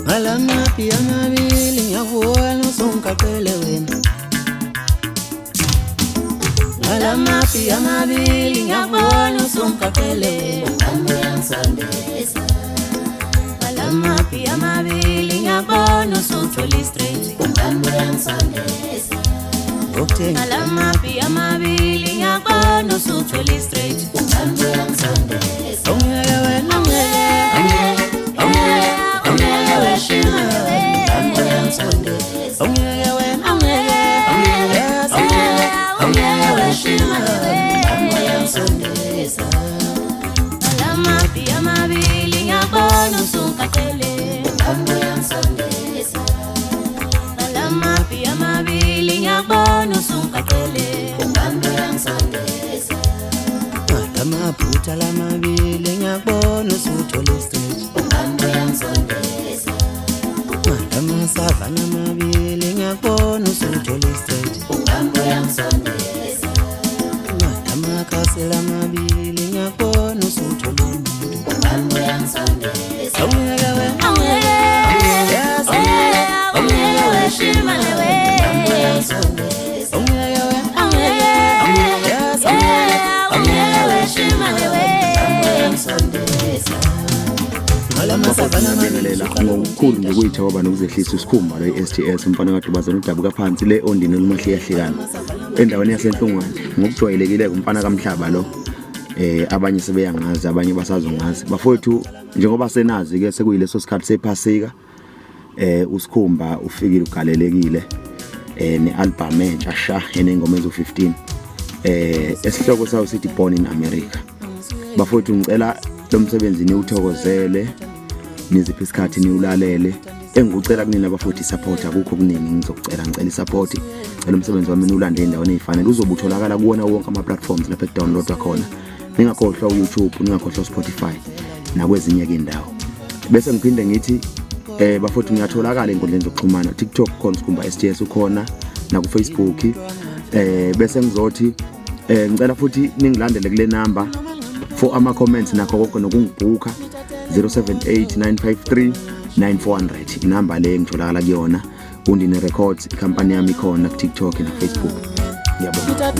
Alamapi amabili ngiyakubona usungaqele wena. Alamapi amabili ngiyakubona usungaqele wena. Alamapi amabili ngiyakubona usuthola straight. Alamapi amabili ngiyakubona usuthola straight. Ongeke wena Alamapi amabili ngiyakubona usungaqele. Alamapi amabili ngiyakubona usungaqele. Amaphutha lamabili ngiyakubona usuthola straight. Amasava lamabili ngiyakubona usuthola straight. Amakhasi lamabili ngiyakubona usuthola umuntu. Ongeke wena ngokukhulu nje kuyithoba nokuzehlisa uSkhumba le STS umfana kadubazana udabuka phansi le ondini olumahliyahlikana endaweni yasenhlungwane ngokujwayelekile umfana kaMhlaba lo abanye sebeyangazi abanye basazongazi bafowethu njengoba senazi ke sekuyileso sikhathi sephasika uSkhumba ufikile ugalelekile nealbum entsha sha enengoma ezo15 esihloko sayo sithi Born in America. Bafowethu ngicela lo msebenzi niwuthokozele niziphi isikhathi niwulalele engikucela kunina bafowethu support akukho kuningi ngicela support ngicela umsebenzi wami niwulande endaweni ezifanele uzobutholakala kuwona wonke ama platforms lapha downloadwa khona ningakhohlwa uYouTube ningakhohlwa Spotify nakwezinye ke indawo bese ngiphinde ngithi bafowethu ngiyatholakala enkundleni zokuxhumana TikTok khona Skhumba STS ukhona na ku Facebook bese ngizothi ngicela futhi ningilandele kule number for ama comments nakho konke nokungibhuka 0789539400 inamba le ngitholakala kuyona undine records icompany yami khona ku TikTok na Facebook. Ngiyabonga.